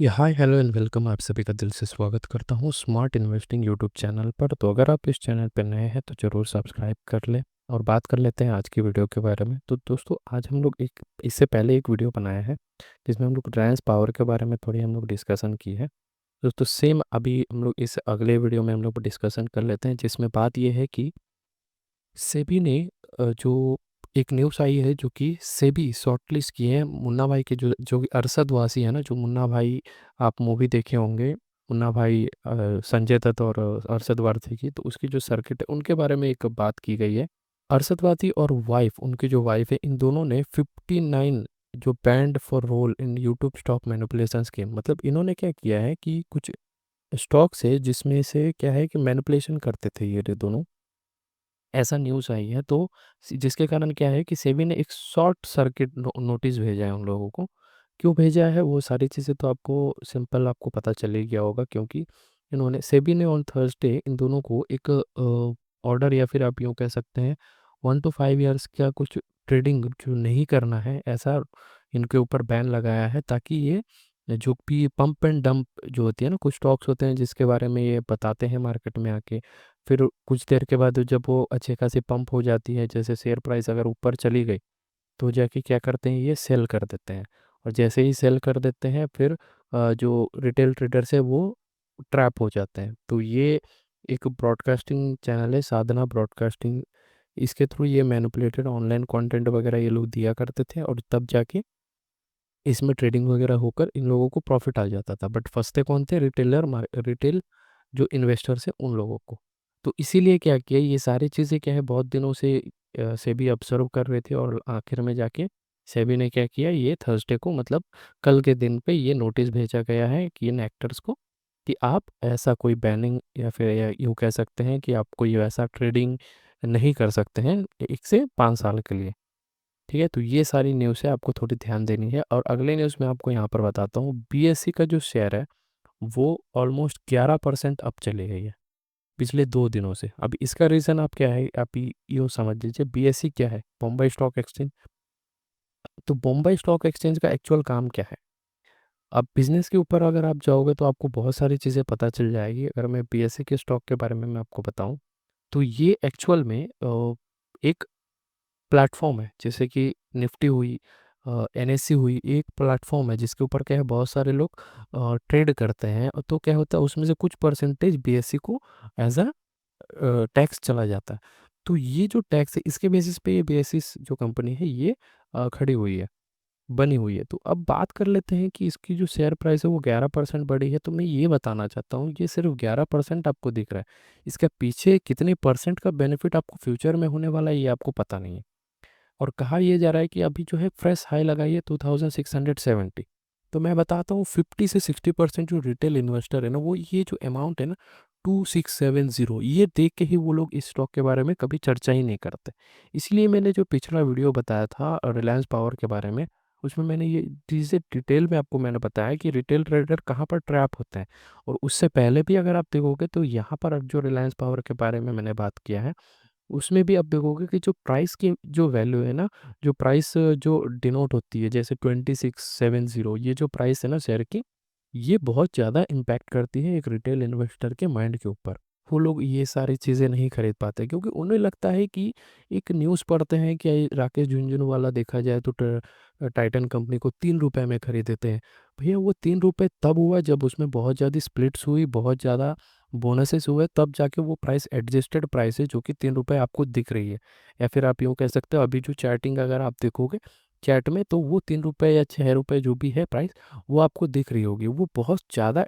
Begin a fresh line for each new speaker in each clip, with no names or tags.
Hi hello and welcome. आप सभी का दिल से स्वागत करता हूँ स्मार्ट इन्वेस्टिंग यूट्यूब चैनल पर। तो अगर आप इस चैनल पर नए हैं तो ज़रूर सब्सक्राइब कर लें और बात कर लेते हैं आज की वीडियो के बारे में। तो दोस्तों, आज हम लोग एक इससे पहले एक वीडियो बनाया है जिसमें हम लोग रिलायंस पावर के बारे में थोड़ी हम लोग डिस्कशन की है। दोस्तों, सेम अभी हम लोग इस अगले वीडियो में हम लोग डिस्कशन कर लेते हैं, जिसमें बात ये है कि सेबी ने जो एक न्यूज़ आई है, जो कि सेबी शॉर्टलिस्ट किए हैं मुन्ना भाई के, जो जो कि अरशद वासी है ना, जो मुन्ना भाई, आप मूवी देखे होंगे मुन्ना भाई, संजय दत्त और अरशद वारसी की। तो उसकी जो सर्किट है उनके बारे में एक बात की गई है। अरशद वारसी और वाइफ, उनकी जो वाइफ है, इन दोनों ने 59 जो banned for role in YouTube stock manipulation scheme, मतलब इन्होंने क्या किया है कि कुछ स्टॉक्स है जिसमें से क्या है कि मैनिपुलेशन करते थे ये दोनों, ऐसा न्यूज़ आई है। तो जिसके कारण क्या है कि सेबी ने एक शॉर्ट सर्किट नोटिस भेजा है उन लोगों को। क्यों भेजा है वो सारी चीज़ें तो आपको सिंपल आपको पता चल ही गया होगा, क्योंकि इन्होंने सेबी ने ऑन थर्सडे इन दोनों को एक ऑर्डर, या फिर आप यूँ कह सकते हैं 1 to 5 ईयर्स का कुछ ट्रेडिंग जो नहीं करना है, ऐसा इनके ऊपर बैन लगाया है, ताकि ये जो भी पंप एंड डंप जो होती है ना, कुछ स्टॉक्स होते हैं जिसके बारे में ये बताते हैं मार्केट में आके, फिर कुछ देर के बाद जब वो अच्छे खासी पंप हो जाती है, जैसे शेयर प्राइस अगर ऊपर चली गई, तो जाके क्या करते हैं, ये सेल कर देते हैं। और जैसे ही सेल कर देते हैं, फिर जो रिटेल ट्रेडर्स है वो ट्रैप हो जाते हैं। तो ये एक ब्रॉडकास्टिंग चैनल है, साधना ब्रॉडकास्टिंग, इसके थ्रू ये मैनिपुलेटेड ऑनलाइन कंटेंट वगैरह ये लोग दिया करते थे, और तब जाके इसमें ट्रेडिंग वगैरह होकर इन लोगों को प्रॉफिट आ जाता था। बट फंसते कौन थे? रिटेल जो इन्वेस्टर्स हैं उन लोगों को। तो इसीलिए क्या किया, ये सारी चीज़ें क्या है, बहुत दिनों से सेबी ऑब्जर्व कर रहे थे, और आखिर में जाके सेबी ने क्या किया, ये थर्सडे को, मतलब कल के दिन पे ये नोटिस भेजा गया है कि इन एक्टर्स को, कि आप ऐसा कोई बैनिंग, या फिर या यूँ कह सकते हैं कि आप कोई वैसा ट्रेडिंग नहीं कर सकते हैं 1 से 5 साल के लिए। ठीक है, तो ये सारी न्यूज़ है, आपको थोड़ी ध्यान देनी है। और अगले न्यूज़ में आपको यहाँ पर बताता हूँ, बीएससी का जो शेयर है वो ऑलमोस्ट 11% अप चली गई है पिछले 2 दिनों से। अब इसका रीज़न आप क्या है, आप यूँ समझ लीजिए, बीएससी क्या है, बॉम्बे स्टॉक एक्सचेंज। तो बॉम्बे स्टॉक एक्सचेंज का एक्चुअल काम क्या है? अब बिजनेस के ऊपर अगर आप जाओगे तो आपको बहुत सारी चीज़ें पता चल जाएगी। अगर मैं बीएससी के स्टॉक के बारे में मैं आपको बताऊं, तो ये एक्चुअल में एक प्लेटफॉर्म है, जैसे कि निफ्टी हुई, एनएससी हुई, एक प्लेटफॉर्म है जिसके ऊपर क्या है, बहुत सारे लोग ट्रेड करते हैं। तो क्या होता है, उसमें से कुछ परसेंटेज बीएससी को एज अ टैक्स चला जाता है। तो ये जो टैक्स है, इसके बेसिस पे ये बीएससी जो कंपनी है ये खड़ी हुई है, बनी हुई है। तो अब बात कर लेते हैं कि इसकी जो शेयर प्राइस है वो 11% बढ़ी है। तो मैं ये बताना चाहता हूँ, ये सिर्फ 11% आपको दिख रहा है, इसके पीछे कितने परसेंट का बेनिफिट आपको फ्यूचर में होने वाला है ये आपको पता नहीं है। और कहा यह जा रहा है कि अभी जो है फ्रेश हाई लगाई है 2670। तो मैं बताता हूँ, 50 से 60% जो रिटेल इन्वेस्टर है ना, वो ये जो अमाउंट है ना 2670, ये देख के ही वो लोग इस स्टॉक के बारे में कभी चर्चा ही नहीं करते। इसलिए मैंने जो पिछला वीडियो बताया था रिलायंस पावर के बारे में, उसमें मैंने ये चीज़ें डिटेल में आपको मैंने बताया कि रिटेल ट्रेडर कहाँ पर ट्रैप होते हैं। और उससे पहले भी अगर आप देखोगे तो यहाँ पर जो रिलायंस पावर के बारे में मैंने बात किया है, उसमें भी आप देखोगे कि जो प्राइस की जो वैल्यू है ना, जो प्राइस जो डिनोट होती है, जैसे 2670, ये जो प्राइस है ना शेयर की, ये बहुत ज़्यादा इम्पैक्ट करती है एक रिटेल इन्वेस्टर के माइंड के ऊपर। वो लोग ये सारी चीज़ें नहीं खरीद पाते, क्योंकि उन्हें लगता है कि एक न्यूज़ पढ़ते हैं कि ये राकेश झुनझुनवाला, देखा जाए तो टाइटन कंपनी को 3 रुपए में खरीदेते हैं। भैया, वो 3 रुपए तब हुआ जब उसमें बहुत ज़्यादा स्प्लिट्स हुई, बहुत ज़्यादा बोनसेस हुए, तब जाके वो प्राइस एडजस्टेड प्राइस है जो कि 3 रुपए आपको दिख रही है। या फिर आप यूँ कह सकते हो, अभी जो चार्टिंग अगर आप देखोगे चैट में, तो वो 3 रुपए या 6 रुपए जो भी है प्राइस, वो आपको दिख रही होगी। वो बहुत ज़्यादा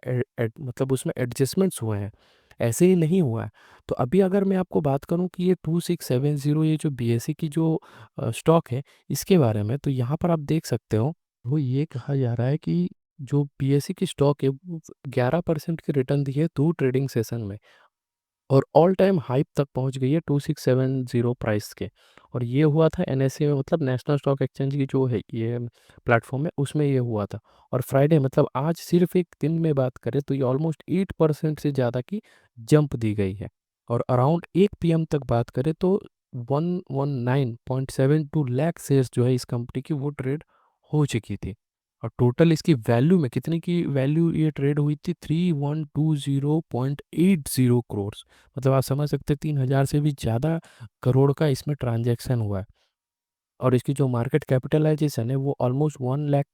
मतलब उसमें एडजस्टमेंट्स हुए हैं, ऐसे ही नहीं हुआ है। तो अभी अगर मैं आपको बात करूं कि ये 2670, ये जो बीएससी की जो स्टॉक है, इसके बारे में, तो यहाँ पर आप देख सकते हो, वो ये कहा जा रहा है कि जो बीएससी की स्टॉक है वो 11% की रिटर्न दी है 2 ट्रेडिंग सेशन में, और ऑल टाइम हाइप तक पहुंच गई है 2670 प्राइस के। और ये हुआ था एनएससी में, मतलब नेशनल स्टॉक एक्सचेंज की जो है ये प्लेटफॉर्म है, उसमें ये हुआ था। और फ्राइडे, मतलब आज सिर्फ एक दिन में बात करें तो ये ऑलमोस्ट 8% से ज़्यादा की जंप दी गई है। और अराउंड 1 PM तक बात करें तो 119.72 लाख शेयर्स जो है इस कंपनी की वो ट्रेड हो चुकी थी। और टोटल इसकी वैल्यू में कितने की वैल्यू ये ट्रेड हुई थी, 3120.80 करोड़। मतलब आप समझ सकते हैं 3,000 से भी ज़्यादा करोड़ का इसमें ट्रांजैक्शन हुआ है। और इसकी जो मार्केट कैपिटलाइजेशन है वो ऑलमोस्ट 1 लाख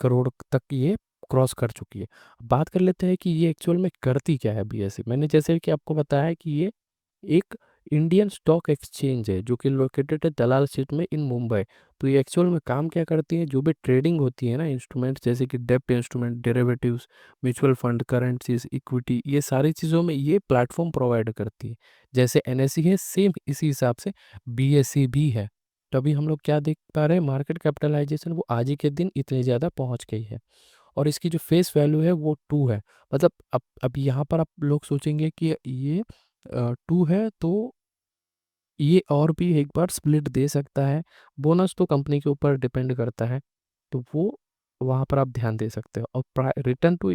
करोड़ तक ये क्रॉस कर चुकी है। अब बात कर लेते हैं कि ये एक्चुअल में करती क्या है बीएसई। मैंने जैसे कि आपको बताया है कि ये एक इंडियन स्टॉक एक्सचेंज है जो कि लोकेटेड है दलाल स्ट्रीट में इन मुंबई। तो ये एक्चुअल में काम क्या करती है, जो भी ट्रेडिंग होती है ना इंस्ट्रूमेंट, जैसे कि डेप्ट instrument, derivatives, mutual fund, currencies, equity, ये सारी चीज़ों में ये प्लेटफॉर्म प्रोवाइड करती है। जैसे एनएसई है सेम इसी हिसाब से बीएसई भी है। तभी हम लोग क्या देख पा रहे हैं, मार्केट कैपिटलाइजेशन वो आज ही के दिन इतनी ज़्यादा पहुंच गई है। और इसकी जो फेस वैल्यू है वो 2 है। मतलब अब यहाँ पर आप लोग सोचेंगे कि ये 2 है तो ये और भी एक बार स्प्लिट दे सकता है। बोनस तो कंपनी के ऊपर डिपेंड करता है, तो वो वहाँ पर आप ध्यान दे सकते हो। और रिटर्न टू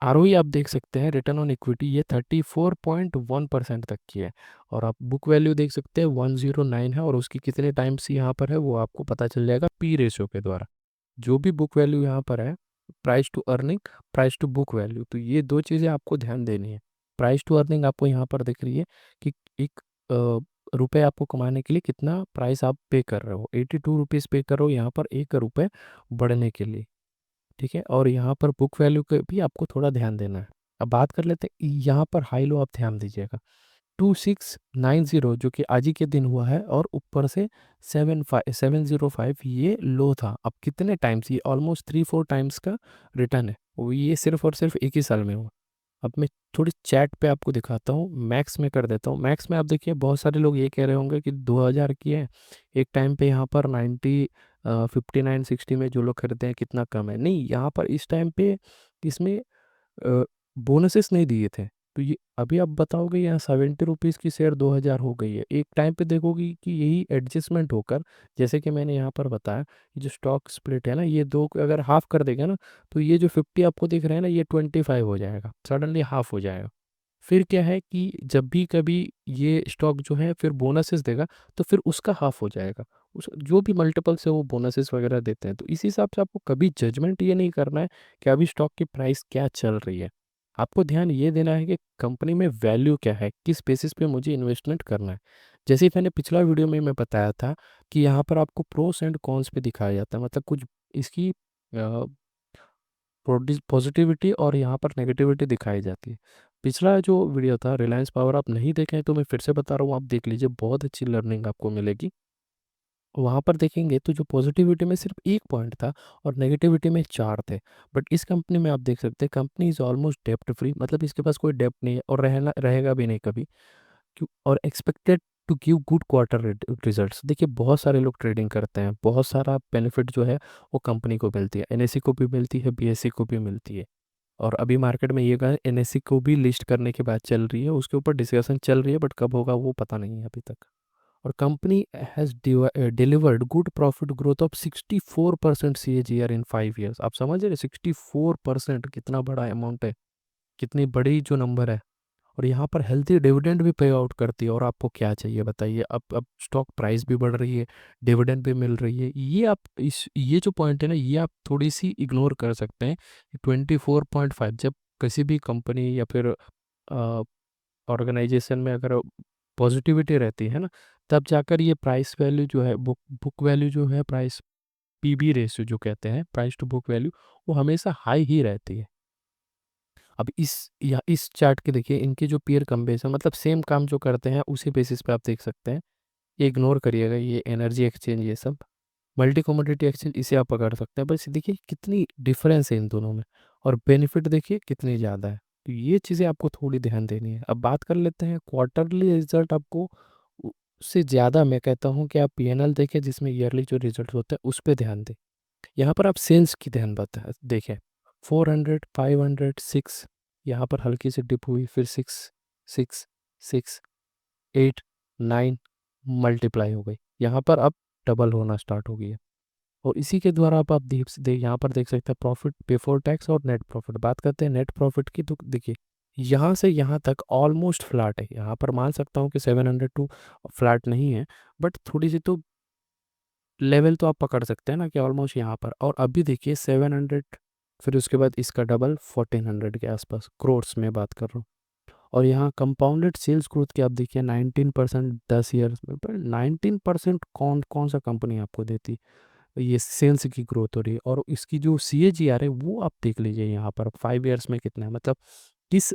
आरओई आप देख सकते हैं, रिटर्न ऑन इक्विटी ये 34.1% तक की है। और आप बुक वैल्यू देख सकते हैं 109 है, और उसकी कितने टाइम्स यहाँ पर है वो आपको पता चल जाएगा पी रेशियो के द्वारा। जो भी बुक वैल्यू यहाँ पर है, price to earning, price to book value, तो ये दो चीज़ें आपको ध्यान देनी है। प्राइस टू अर्निंग आपको यहाँ पर दिख रही है कि एक रुपए आपको कमाने के लिए कितना प्राइस आप पे कर रहे हो, 82 रुपीज़ पे कर रहे हो यहाँ पर 1 रुपये बढ़ने के लिए। ठीक है, और यहाँ पर बुक वैल्यू के भी आपको थोड़ा ध्यान देना है। अब बात कर लेते हैं यहाँ पर हाई लो, आप ध्यान दीजिएगा 2690 जो कि आज ही के दिन हुआ है, और ऊपर से 705 ये लो था। अब कितने टाइम्स, ये ऑलमोस्ट 3-4 टाइम्स का रिटर्न है, वो ये सिर्फ और सिर्फ एक ही साल में हुआ। अब मैं थोड़ी चैट पे आपको दिखाता हूँ, मैक्स में कर देता हूँ। मैक्स में आप देखिए बहुत सारे लोग ये कह रहे होंगे कि 2000 की है, एक टाइम पे यहाँ पर 59-60 में जो लोग खरीदते हैं कितना कम है। नहीं, यहाँ पर इस टाइम पे इसमें बोनसेस नहीं दिए थे। तो ये अभी आप बताओगे यहाँ 70 रुपीज़ की शेयर 2000 हो गई है, एक टाइम पे देखोगी कि यही एडजस्टमेंट होकर, जैसे कि मैंने यहाँ पर बताया, ये जो स्टॉक स्प्लिट है ना, ये दो को अगर हाफ कर देगा ना, तो ये जो 50 आपको दिख रहा है ना, ये 25 हो जाएगा, सडनली हाफ हो जाएगा। फिर क्या है कि जब भी कभी ये स्टॉक जो है फिर बोनसेस देगा, तो फिर उसका हाफ हो जाएगा। उस जो भी मल्टीपल से वो बोनसेस वगैरह देते हैं, तो इसी हिसाब से आपको कभी जजमेंट ये नहीं करना है कि अभी स्टॉक की प्राइस क्या चल रही है। आपको ध्यान ये देना है कि कंपनी में वैल्यू क्या है, किस बेसिस पे मुझे इन्वेस्टमेंट करना है। जैसे ही मैंने पिछला वीडियो में मैं बताया था कि यहाँ पर आपको प्रोस एंड कॉन्स पे दिखाया जाता है, मतलब कुछ इसकी पॉजिटिविटी और यहाँ पर नेगेटिविटी दिखाई जाती है। पिछला जो वीडियो था रिलायंस पावर, आप नहीं देखें तो मैं फिर से बता रहा हूँ, आप देख लीजिए, बहुत अच्छी लर्निंग आपको मिलेगी। वहाँ पर देखेंगे तो जो पॉजिटिविटी में सिर्फ एक पॉइंट था और नेगेटिविटी में 4 थे। बट इस कंपनी में आप देख सकते हैं कंपनी इज़ ऑलमोस्ट डेप्ट फ्री, मतलब इसके पास कोई डेप्ट नहीं है और रहना रहेगा भी नहीं कभी। क्यों, और expected to give good quarter results. देखिए बहुत सारे लोग ट्रेडिंग करते हैं, बहुत सारा बेनिफिट जो है वो कंपनी को मिलती है, एनएससी को भी मिलती है, बीएससी को भी मिलती है। और अभी मार्केट में ये एनएससी को भी लिस्ट करने की बात चल रही है, उसके ऊपर डिस्कशन चल रही है, बट कब होगा वो पता नहीं है अभी तक। और company has delivered good profit growth of 64% CAGR in 5 years. आप समझ रहे 64% कितना बड़ा अमाउंट है, कितनी बड़ी जो नंबर है। और यहाँ पर हेल्थी डिविडेंड भी पे आउट करती है, और आपको क्या चाहिए बताइए। अब स्टॉक प्राइस भी बढ़ रही है, डिविडेंड भी मिल रही है। ये आप इस ये जो पॉइंट है ना, ये आप थोड़ी सी इग्नोर कर सकते हैं। 24.5 जब किसी भी कंपनी या फिर ऑर्गेनाइजेशन में अगर पॉजिटिविटी रहती है ना, तब जाकर ये प्राइस वैल्यू जो है, बुक बुक वैल्यू जो है, प्राइस पीबी रेशियो जो कहते हैं, प्राइस टू बुक वैल्यू, वो हमेशा हाई ही रहती है। अब इस चार्ट के देखिए, इनके जो पीयर कंपेरिजन, मतलब सेम काम जो करते हैं उसी बेसिस पे आप देख सकते हैं। ये इग्नोर करिएगा, ये एनर्जी एक्सचेंज ये सब, मल्टी कमोडिटी एक्सचेंज, इसे आप पकड़ सकते हैं। बस देखिए कितनी डिफरेंस है इन दोनों में, और बेनिफिट देखिए कितनी ज़्यादा है। तो ये चीज़ें आपको थोड़ी ध्यान देनी है। अब बात कर लेते हैं क्वार्टरली रिजल्ट, आपको उससे ज़्यादा मैं कहता हूँ कि आप पीएनएल देखें जिसमें ईयरली जो रिजल्ट होता है उस पर ध्यान दें। यहाँ पर आप सेल्स की ध्यान बता देखें, 400, 500, 6, यहाँ पर हल्की सी डिप हुई, फिर 6, 6, 8, 9 मल्टीप्लाई हो गई, यहाँ पर अब डबल होना स्टार्ट हो गई है। और इसी के द्वारा आप यहाँ पर देख सकते हैं प्रॉफिट बिफोर टैक्स और नेट प्रॉफिट। बात करते हैं नेट प्रॉफिट की, तो देखिए यहाँ से यहाँ तक ऑलमोस्ट फ्लैट है। यहाँ पर मान सकता हूँ कि 702 फ्लैट नहीं है, बट थोड़ी सी तो लेवल तो आप पकड़ सकते हैं ना कि ऑलमोस्ट यहाँ पर, और अभी देखिए 700, फिर उसके बाद इसका डबल 1400 के आसपास, क्रोर्स में बात कर रहा हूँ। और यहाँ कंपाउंडेड सेल्स ग्रोथ की आप देखिए 19% 10 ईयर्स में, पर 19% कौन कौन सा कंपनी आपको देती, ये सेल्स की ग्रोथ हो रही है। और इसकी जो CAGR है वो आप देख लीजिए यहाँ पर 5 ईयर्स में कितना है, मतलब किस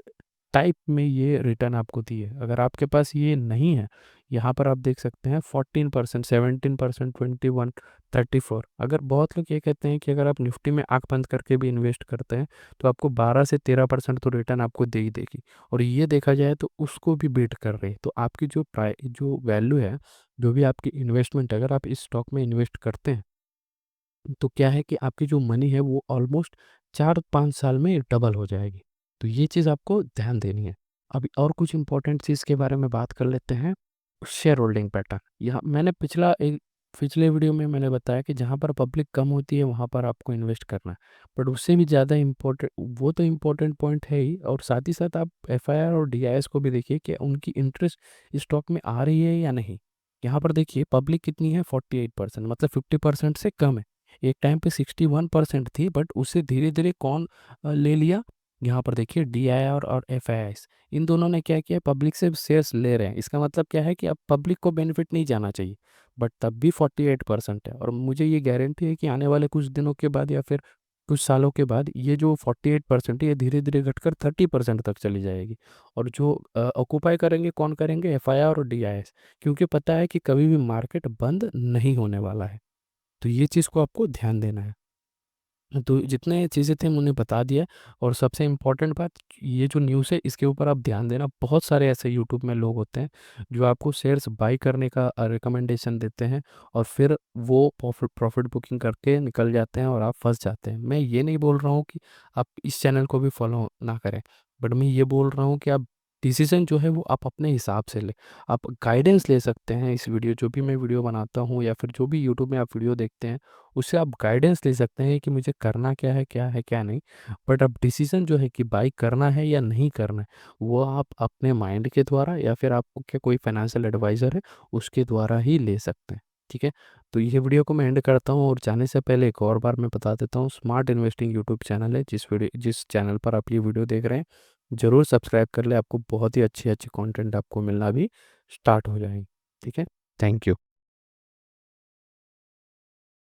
टाइप में ये रिटर्न आपको दी है। अगर आपके पास ये नहीं है, यहाँ पर आप देख सकते हैं 14%, 17%, 21, 34। अगर बहुत लोग ये कहते हैं कि अगर आप निफ्टी में आंख बंद करके भी इन्वेस्ट करते हैं तो आपको 12 से 13% तो रिटर्न आपको दे ही देगी, और ये देखा जाए तो उसको भी बीट कर रही है। तो आपकी जो वैल्यू है, जो भी आपकी इन्वेस्टमेंट, अगर आप इस स्टॉक में इन्वेस्ट करते हैं तो क्या है कि आपकी जो मनी है वो ऑलमोस्ट 4-5 साल में डबल हो जाएगी। तो ये चीज़ आपको ध्यान देनी है। अभी और कुछ इंपॉर्टेंट चीज़ के बारे में बात कर लेते हैं। शेयर होल्डिंग पैटर्न, यहाँ मैंने पिछले वीडियो में मैंने बताया कि जहाँ पर पब्लिक कम होती है वहाँ पर आपको इन्वेस्ट करना है। बट उससे भी ज़्यादा इम्पोर्टेंट, वो तो इम्पोर्टेंट पॉइंट है ही, और साथ ही साथ आप FIR और DIS को भी देखिए कि उनकी इंटरेस्ट स्टॉक में आ रही है या नहीं। यहाँ पर देखिए पब्लिक कितनी है, 48%, मतलब 50% से कम है। एक टाइम पे 61% थी, बट उससे धीरे धीरे कौन ले लिया, यहाँ पर देखिए DIR और FIS, इन दोनों ने क्या किया, पब्लिक से शेयर्स ले रहे हैं। इसका मतलब क्या है कि अब पब्लिक को बेनिफिट नहीं जाना चाहिए, बट तब भी 48% है। और मुझे ये गारंटी है कि आने वाले कुछ दिनों के बाद या फिर कुछ सालों के बाद ये जो 48% है ये धीरे धीरे घटकर 30% तक चली जाएगी। और जो ऑक्यूपाई करेंगे, कौन करेंगे, FIR और DIS, क्योंकि पता है कि कभी भी मार्केट बंद नहीं होने वाला है। तो ये चीज़ को आपको ध्यान देना है। तो जितने चीज़ें थे मैंने बता दिया। और सबसे इम्पोर्टेंट बात, ये जो न्यूज़ है इसके ऊपर आप ध्यान देना। बहुत सारे ऐसे यूट्यूब में लोग होते हैं जो आपको शेयर्स बाई करने का रिकमेंडेशन देते हैं, और फिर वो प्रॉफिट बुकिंग करके निकल जाते हैं और आप फंस जाते हैं। मैं ये नहीं बोल रहा हूँ कि आप इस चैनल को भी फॉलो ना करें, बट मैं ये बोल रहा हूँ कि आप डिसीजन जो है वो आप अपने हिसाब से लें। आप गाइडेंस ले सकते हैं, इस वीडियो जो भी मैं वीडियो बनाता हूँ या फिर जो भी यूट्यूब में आप वीडियो देखते हैं उससे आप गाइडेंस ले सकते हैं कि मुझे करना क्या है क्या नहीं। बट अब डिसीजन जो है कि बाई करना है या नहीं करना है, वो आप अपने माइंड के द्वारा या फिर आपको क्या कोई फाइनेंशियल एडवाइज़र है उसके द्वारा ही ले सकते हैं। ठीक है, तो ये वीडियो को मैं एंड करता हूँ, और जाने से पहले एक और बार मैं बता देता हूँ, स्मार्ट इन्वेस्टिंग यूट्यूब चैनल है, जिस चैनल पर आप ये वीडियो देख रहे हैं ज़रूर सब्सक्राइब कर ले। आपको बहुत ही अच्छी अच्छी कंटेंट आपको मिलना भी स्टार्ट हो जाएंगे। ठीक है, थैंक यू।